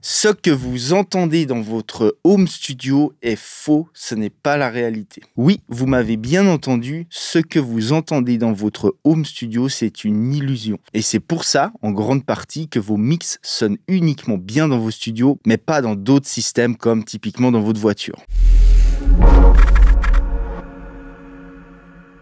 Ce que vous entendez dans votre home studio est faux, ce n'est pas la réalité. Oui, vous m'avez bien entendu, ce que vous entendez dans votre home studio, c'est une illusion. Et c'est pour ça, en grande partie, que vos mix sonnent uniquement bien dans vos studios, mais pas dans d'autres systèmes comme typiquement dans votre voiture.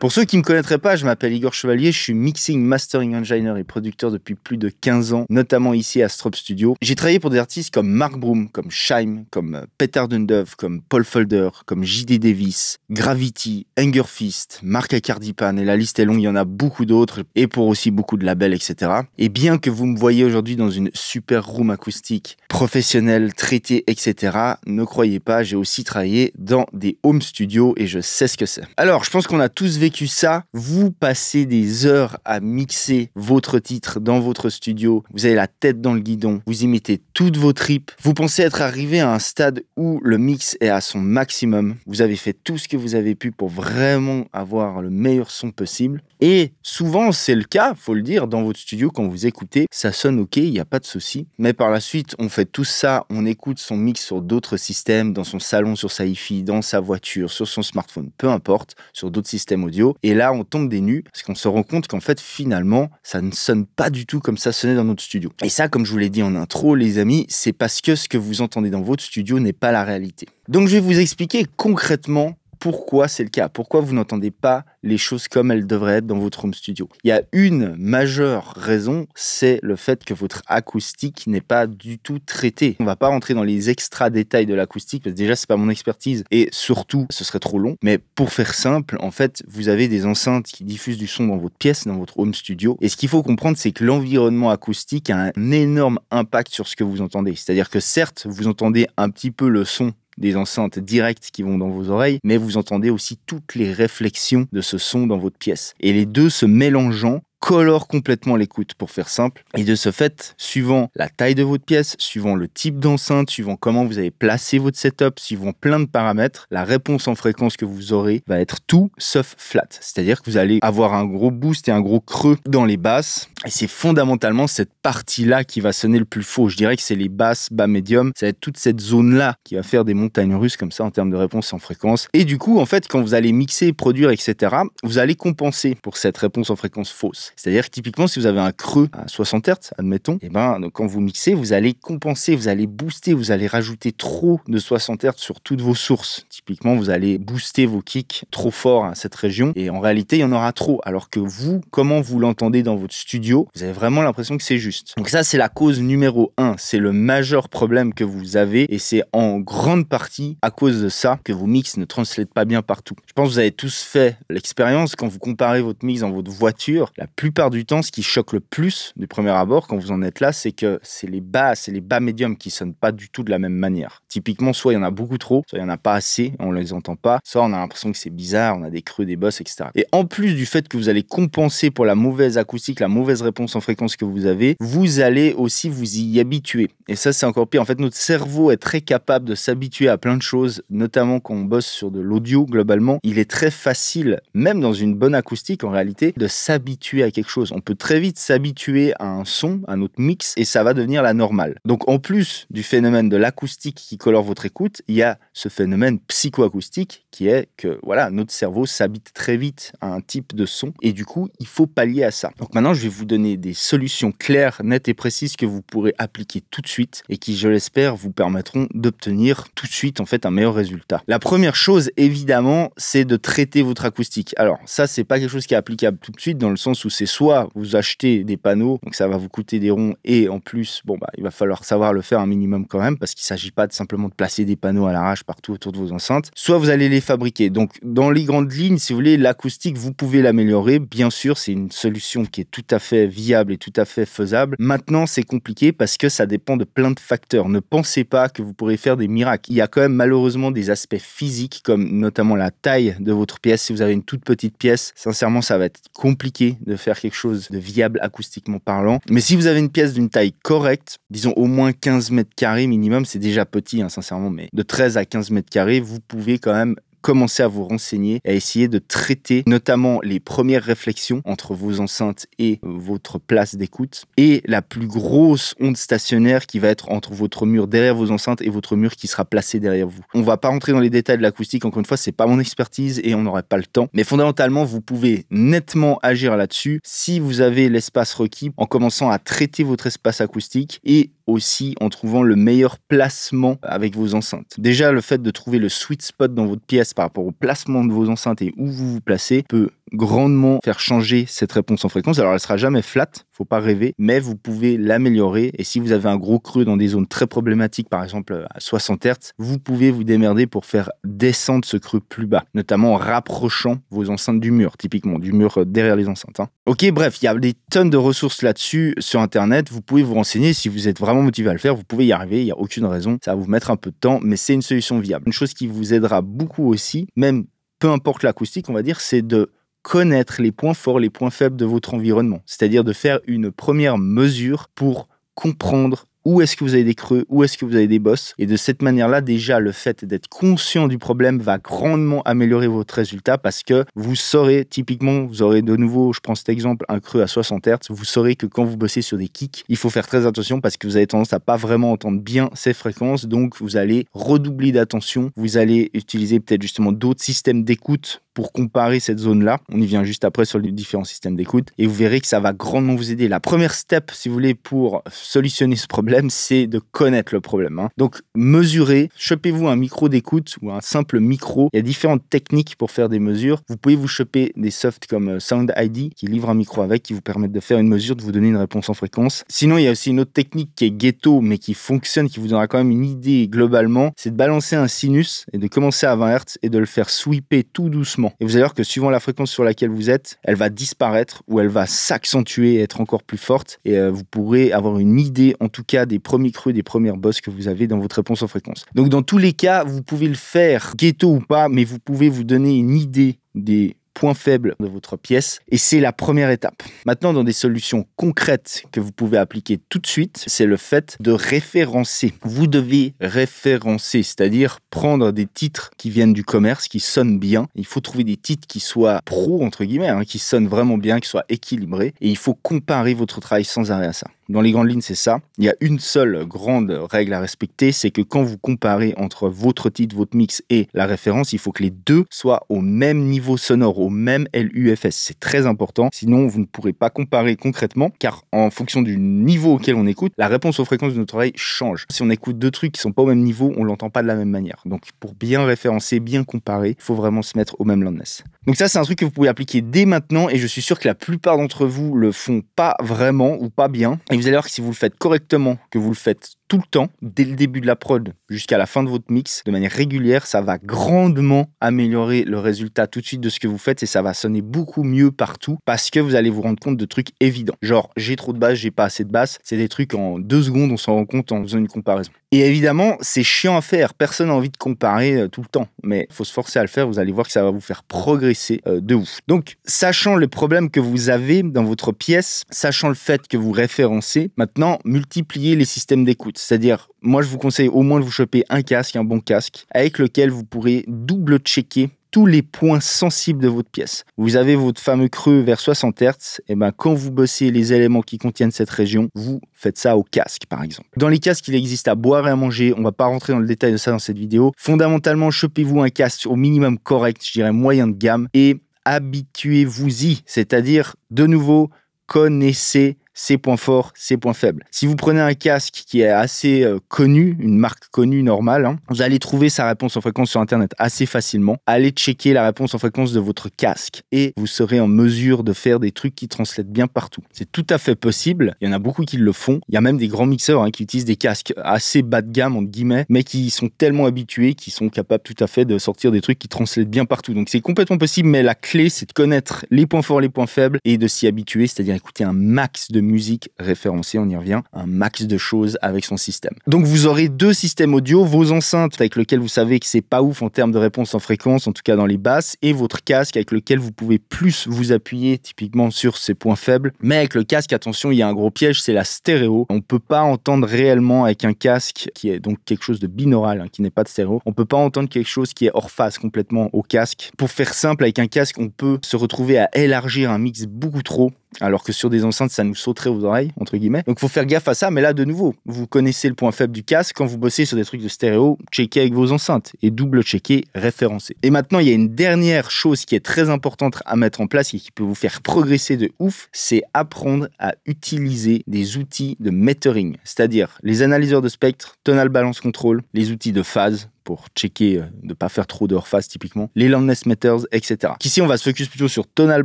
Pour ceux qui ne me connaîtraient pas, je m'appelle Igor Chevalier, je suis mixing, mastering engineer et producteur depuis plus de 15 ans, notamment ici à Strop Studio. J'ai travaillé pour des artistes comme Mark Broom, comme Shime, comme Peter Dundove, comme Paul Folder, comme J.D. Davis, Gravity, Hungerfist, Mark Acardipan, et la liste est longue, il y en a beaucoup d'autres, et pour aussi beaucoup de labels, etc. Et bien que vous me voyez aujourd'hui dans une super room acoustique, professionnelle, traitée, etc., ne croyez pas, j'ai aussi travaillé dans des home studios et je sais ce que c'est. Alors, je pense qu'on a tous vécu ça, vous passez des heures à mixer votre titre dans votre studio, vous avez la tête dans le guidon, vous y mettez toutes vos tripes, vous pensez être arrivé à un stade où le mix est à son maximum, vous avez fait tout ce que vous avez pu pour vraiment avoir le meilleur son possible, et souvent c'est le cas, faut le dire, dans votre studio quand vous écoutez, ça sonne ok, il n'y a pas de souci, mais par la suite on fait tout ça, on écoute son mix sur d'autres systèmes, dans son salon, sur sa hi-fi, dans sa voiture, sur son smartphone, peu importe, sur d'autres systèmes audio. Et là, on tombe des nues parce qu'on se rend compte qu'en fait, finalement, ça ne sonne pas du tout comme ça sonnait dans notre studio. Et ça, comme je vous l'ai dit en intro, les amis, c'est parce que ce que vous entendez dans votre studio n'est pas la réalité. Donc, je vais vous expliquer concrètement pourquoi c'est le cas, pourquoi vous n'entendez pas les choses comme elles devraient être dans votre home studio. Il y a une majeure raison, c'est le fait que votre acoustique n'est pas du tout traitée. On va pas rentrer dans les extra détails de l'acoustique, parce que déjà c'est pas mon expertise, et surtout ce serait trop long, mais pour faire simple, en fait, vous avez des enceintes qui diffusent du son dans votre pièce, dans votre home studio, et ce qu'il faut comprendre, c'est que l'environnement acoustique a un énorme impact sur ce que vous entendez. C'est-à-dire que certes, vous entendez un petit peu le son des enceintes directes qui vont dans vos oreilles, mais vous entendez aussi toutes les réflexions de ce son dans votre pièce. Et les deux se mélangeant, colore complètement l'écoute, pour faire simple. Et de ce fait, suivant la taille de votre pièce, suivant le type d'enceinte, suivant comment vous avez placé votre setup, suivant plein de paramètres, la réponse en fréquence que vous aurez va être tout sauf flat. C'est-à-dire que vous allez avoir un gros boost et un gros creux dans les basses. Et c'est fondamentalement cette partie-là qui va sonner le plus faux. Je dirais que c'est les basses, bas, médium. Ça va être toute cette zone-là qui va faire des montagnes russes comme ça en termes de réponse en fréquence. Et du coup, en fait, quand vous allez mixer, produire, etc., vous allez compenser pour cette réponse en fréquence fausse. C'est-à-dire que typiquement, si vous avez un creux à 60 Hz, admettons, et donc quand vous mixez, vous allez compenser, vous allez booster, vous allez rajouter trop de 60 Hz sur toutes vos sources. Typiquement, vous allez booster vos kicks trop fort à cette région et en réalité, il y en aura trop. Alors que vous, comment vous l'entendez dans votre studio, vous avez vraiment l'impression que c'est juste. Donc ça, c'est la cause numéro 1. C'est le majeur problème que vous avez et c'est en grande partie à cause de ça que vos mix ne translatent pas bien partout. Je pense que vous avez tous fait l'expérience quand vous comparez votre mix dans votre voiture. La plupart du temps, ce qui choque le plus du premier abord quand vous en êtes là, c'est que c'est les bas médiums qui sonnent pas du tout de la même manière. Typiquement, soit il y en a beaucoup trop, soit il y en a pas assez, on les entend pas, soit on a l'impression que c'est bizarre, on a des creux, des bosses, etc. Et en plus du fait que vous allez compenser pour la mauvaise acoustique, la mauvaise réponse en fréquence que vous avez, vous allez aussi vous y habituer. Et ça, c'est encore pire. En fait, notre cerveau est très capable de s'habituer à plein de choses, notamment quand on bosse sur de l'audio globalement. Il est très facile, même dans une bonne acoustique en réalité, de s'habituer à quelque chose. On peut très vite s'habituer à un son, à notre mix, et ça va devenir la normale. Donc en plus du phénomène de l'acoustique qui colore votre écoute, il y a ce phénomène psychoacoustique qui est que voilà, notre cerveau s'habite très vite à un type de son, et du coup, il faut pallier à ça. Donc maintenant, je vais vous donner des solutions claires, nettes et précises que vous pourrez appliquer tout de suite et qui, je l'espère, vous permettront d'obtenir tout de suite en fait un meilleur résultat. La première chose, évidemment, c'est de traiter votre acoustique. Alors ça, c'est pas quelque chose qui est applicable tout de suite dans le sens où c'est soit vous achetez des panneaux, donc ça va vous coûter des ronds et en plus, il va falloir savoir le faire un minimum quand même parce qu'il s'agit pas de simplement de placer des panneaux à l'arrache partout autour de vos enceintes. Soit vous allez les fabriquer. Donc dans les grandes lignes, si vous voulez, l'acoustique, vous pouvez l'améliorer. Bien sûr, c'est une solution qui est tout à fait viable et tout à fait faisable. Maintenant, c'est compliqué parce que ça dépend de plein de facteurs. Ne pensez pas que vous pourrez faire des miracles. Il y a quand même malheureusement des aspects physiques comme notamment la taille de votre pièce. Si vous avez une toute petite pièce, sincèrement, ça va être compliqué de faire quelque chose de viable acoustiquement parlant. Mais si vous avez une pièce d'une taille correcte, disons au moins 15 mètres carrés minimum, c'est déjà petit, sincèrement, mais de 13 à 15 mètres carrés, vous pouvez quand même commencer à vous renseigner, à essayer de traiter notamment les premières réflexions entre vos enceintes et votre place d'écoute et la plus grosse onde stationnaire qui va être entre votre mur derrière vos enceintes et votre mur qui sera placé derrière vous. On va pas rentrer dans les détails de l'acoustique, encore une fois, c'est pas mon expertise et on n'aurait pas le temps. Mais fondamentalement, vous pouvez nettement agir là-dessus si vous avez l'espace requis en commençant à traiter votre espace acoustique et aussi en trouvant le meilleur placement avec vos enceintes. Déjà, le fait de trouver le sweet spot dans votre pièce par rapport au placement de vos enceintes et où vous vous placez peut grandement faire changer cette réponse en fréquence. Alors, elle sera jamais flat, faut pas rêver, mais vous pouvez l'améliorer. Et si vous avez un gros creux dans des zones très problématiques, par exemple à 60 Hz, vous pouvez vous démerder pour faire descendre ce creux plus bas, notamment en rapprochant vos enceintes du mur, typiquement du mur derrière les enceintes. Ok, bref, il y a des tonnes de ressources là-dessus sur Internet. Vous pouvez vous renseigner si vous êtes vraiment motivé à le faire. Vous pouvez y arriver, il n'y a aucune raison. Ça va vous mettre un peu de temps, mais c'est une solution viable. Une chose qui vous aidera beaucoup aussi, même peu importe l'acoustique, on va dire, c'est de connaître les points forts, les points faibles de votre environnement. C'est-à-dire de faire une première mesure pour comprendre où est-ce que vous avez des creux, où est-ce que vous avez des bosses. Et de cette manière-là, déjà, le fait d'être conscient du problème va grandement améliorer votre résultat parce que vous saurez, typiquement, vous aurez de nouveau, je prends cet exemple, un creux à 60 Hz, vous saurez que quand vous bossez sur des kicks, il faut faire très attention parce que vous avez tendance à pas vraiment entendre bien ces fréquences. Donc, vous allez redoubler d'attention. Vous allez utiliser peut-être justement d'autres systèmes d'écoute pour comparer cette zone-là. On y vient juste après sur les différents systèmes d'écoute et vous verrez que ça va grandement vous aider. La première step, si vous voulez, pour solutionner ce problème, c'est de connaître le problème. Donc, mesurez, chopez-vous un micro d'écoute ou un simple micro. Il y a différentes techniques pour faire des mesures. Vous pouvez vous choper des softs comme Sound ID qui livrent un micro avec, qui vous permettent de faire une mesure, de vous donner une réponse en fréquence. Sinon, il y a aussi une autre technique qui est ghetto, mais qui fonctionne, qui vous donnera quand même une idée globalement. C'est de balancer un sinus et de commencer à 20 Hz et de le faire sweeper tout doucement. Et vous allez voir que suivant la fréquence sur laquelle vous êtes, elle va disparaître ou elle va s'accentuer et être encore plus forte. Et vous pourrez avoir une idée, en tout cas, des premiers creux, des premières bosses que vous avez dans votre réponse en fréquence. Donc, dans tous les cas, vous pouvez le faire, ghetto ou pas, mais vous pouvez vous donner une idée des points faibles de votre pièce et c'est la première étape. Maintenant, dans des solutions concrètes que vous pouvez appliquer tout de suite, c'est le fait de référencer. Vous devez référencer, c'est-à-dire prendre des titres qui viennent du commerce, qui sonnent bien. Il faut trouver des titres qui soient pro, entre guillemets, qui sonnent vraiment bien, qui soient équilibrés et il faut comparer votre travail sans arrêt à ça. Dans les grandes lignes, c'est ça. Il y a une seule grande règle à respecter, c'est que quand vous comparez entre votre titre, votre mix et la référence, il faut que les deux soient au même niveau sonore, au même LUFS. C'est très important, sinon vous ne pourrez pas comparer concrètement, car en fonction du niveau auquel on écoute, la réponse aux fréquences de notre oreille change. Si on écoute deux trucs qui sont pas au même niveau, on l'entend pas de la même manière. Donc pour bien référencer, bien comparer, il faut vraiment se mettre au même loudness. Donc ça, c'est un truc que vous pouvez appliquer dès maintenant et je suis sûr que la plupart d'entre vous le font pas vraiment ou pas bien. Et vous allez voir que si vous le faites correctement, que vous le faites tout le temps, dès le début de la prod jusqu'à la fin de votre mix, de manière régulière, ça va grandement améliorer le résultat tout de suite de ce que vous faites et ça va sonner beaucoup mieux partout parce que vous allez vous rendre compte de trucs évidents. Genre, j'ai trop de basse, j'ai pas assez de basse. C'est des trucs en 2 secondes, on s'en rend compte en faisant une comparaison. Et évidemment, c'est chiant à faire. Personne n'a envie de comparer tout le temps. Mais il faut se forcer à le faire. Vous allez voir que ça va vous faire progresser de ouf. Donc, sachant le problème que vous avez dans votre pièce, sachant le fait que vous référencez, maintenant, multipliez les systèmes d'écoute. C'est-à-dire, moi, je vous conseille au moins de vous choper un casque, un bon casque, avec lequel vous pourrez double-checker tous les points sensibles de votre pièce. Vous avez votre fameux creux vers 60 Hz, et ben quand vous bossez les éléments qui contiennent cette région, vous faites ça au casque par exemple. Dans les casques, il existe à boire et à manger, on va pas rentrer dans le détail de ça dans cette vidéo. Fondamentalement, chopez-vous un casque au minimum correct, je dirais moyen de gamme, et habituez-vous-y, c'est-à-dire de nouveau, connaissez ses points forts, ses points faibles. Si vous prenez un casque qui est assez connu, une marque connue normale, vous allez trouver sa réponse en fréquence sur Internet assez facilement. Allez checker la réponse en fréquence de votre casque et vous serez en mesure de faire des trucs qui translètent bien partout. C'est tout à fait possible. Il y en a beaucoup qui le font. Il y a même des grands mixeurs qui utilisent des casques assez bas de gamme, entre guillemets, mais qui sont tellement habitués qu'ils sont capables tout à fait de sortir des trucs qui translètent bien partout. Donc c'est complètement possible, mais la clé, c'est de connaître les points forts, les points faibles et de s'y habituer, c'est-à-dire écouter un max de musique référencée, on y revient, un max de choses avec son système. Donc vous aurez 2 systèmes audio, vos enceintes avec lesquelles vous savez que c'est pas ouf en termes de réponse en fréquence, en tout cas dans les basses, et votre casque avec lequel vous pouvez plus vous appuyer typiquement sur ses points faibles. Mais avec le casque, attention, il y a un gros piège, c'est la stéréo. On peut pas entendre réellement avec un casque qui est donc quelque chose de binaural, qui n'est pas de stéréo. On peut pas entendre quelque chose qui est hors phase complètement au casque. Pour faire simple, avec un casque, on peut se retrouver à élargir un mix beaucoup trop, alors que sur des enceintes, ça nous sauterait aux oreilles, entre guillemets. Donc, faut faire gaffe à ça. Mais là, de nouveau, vous connaissez le point faible du casque. Quand vous bossez sur des trucs de stéréo, checkez avec vos enceintes et double-checkez, référencez. Et maintenant, il y a une dernière chose qui est très importante à mettre en place et qui peut vous faire progresser de ouf, c'est apprendre à utiliser des outils de metering, c'est-à-dire les analyseurs de spectre, tonal balance control, les outils de phase, pour checker de ne pas faire trop de hors-phase typiquement, les loudness meters, etc. Ici, on va se focus plutôt sur tonal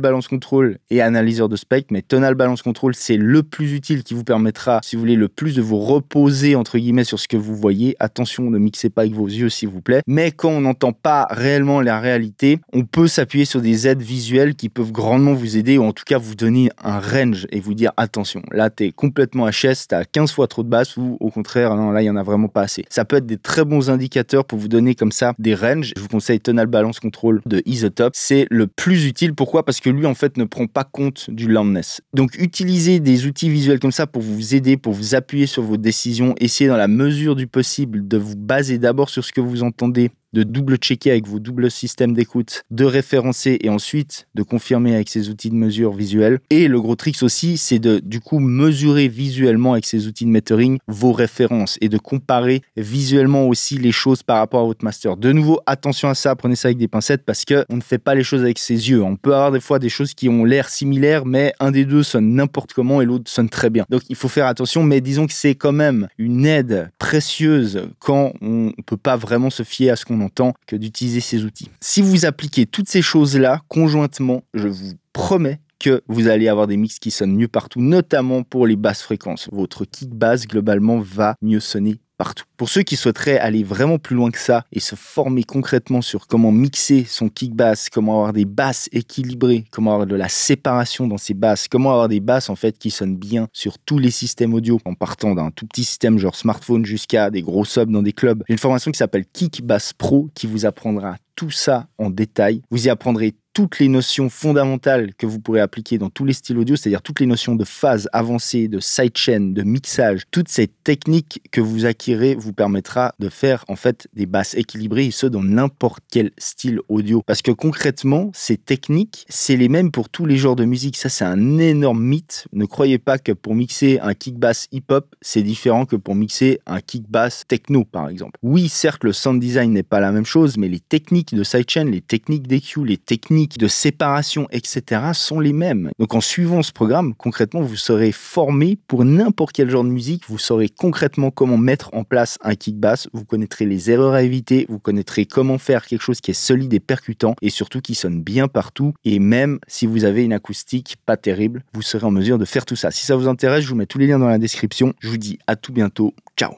balance control et analyseur de spectre, mais tonal balance control, c'est le plus utile qui vous permettra, si vous voulez, le plus de vous reposer, entre guillemets, sur ce que vous voyez. Attention, ne mixez pas avec vos yeux, s'il vous plaît. Mais quand on n'entend pas réellement la réalité, on peut s'appuyer sur des aides visuelles qui peuvent grandement vous aider, ou en tout cas vous donner un range et vous dire, attention, là, t'es complètement HS, t'as 15 fois trop de basse, ou au contraire, non, là, il y en a vraiment pas assez. Ça peut être des très bons indicateurs pour vous donner comme ça des ranges. Je vous conseille Tonal Balance Control de Isotope. C'est le plus utile. Pourquoi? Parce que lui, en fait, ne prend pas compte du loudness. Donc, utilisez des outils visuels comme ça pour vous aider, pour vous appuyer sur vos décisions. Essayez dans la mesure du possible de vous baser d'abord sur ce que vous entendez, de double-checker avec vos doubles systèmes d'écoute, de référencer et ensuite de confirmer avec ces outils de mesure visuels. Et le gros trick aussi, c'est de, du coup, mesurer visuellement avec ces outils de metering vos références et de comparer visuellement aussi les choses par rapport à votre master. De nouveau, attention à ça, prenez ça avec des pincettes parce que on ne fait pas les choses avec ses yeux. On peut avoir des fois des choses qui ont l'air similaires, mais un des deux sonne n'importe comment et l'autre sonne très bien. Donc, il faut faire attention, mais disons que c'est quand même une aide précieuse quand on peut pas vraiment se fier à ce qu'on entend que d'utiliser ces outils. Si vous appliquez toutes ces choses-là conjointement, je vous promets que vous allez avoir des mix qui sonnent mieux partout, notamment pour les basses fréquences. Votre kick bass, globalement, va mieux sonner partout. Pour ceux qui souhaiteraient aller vraiment plus loin que ça et se former concrètement sur comment mixer son kick bass, comment avoir des basses équilibrées, comment avoir de la séparation dans ses basses, comment avoir des basses en fait qui sonnent bien sur tous les systèmes audio en partant d'un tout petit système genre smartphone jusqu'à des gros subs dans des clubs. J'ai une formation qui s'appelle Kick Bass Pro qui vous apprendra tout ça en détail. Vous y apprendrez toutes les notions fondamentales que vous pourrez appliquer dans tous les styles audio, c'est-à-dire toutes les notions de phase avancée, de sidechain, de mixage. Toutes ces techniques que vous acquérez vous permettra de faire en fait des basses équilibrées et ce dans n'importe quel style audio. Parce que concrètement, ces techniques, c'est les mêmes pour tous les genres de musique. Ça, c'est un énorme mythe. Ne croyez pas que pour mixer un kick bass hip-hop, c'est différent que pour mixer un kick bass techno, par exemple. Oui, certes, le sound design n'est pas la même chose, mais les techniques de sidechain, les techniques d'EQ, les techniques de séparation, etc. sont les mêmes. Donc en suivant ce programme, concrètement, vous serez formé pour n'importe quel genre de musique, vous saurez concrètement comment mettre en place un kick bass, vous connaîtrez les erreurs à éviter, vous connaîtrez comment faire quelque chose qui est solide et percutant et surtout qui sonne bien partout et même si vous avez une acoustique pas terrible, vous serez en mesure de faire tout ça. Si ça vous intéresse, je vous mets tous les liens dans la description. Je vous dis à tout bientôt. Ciao.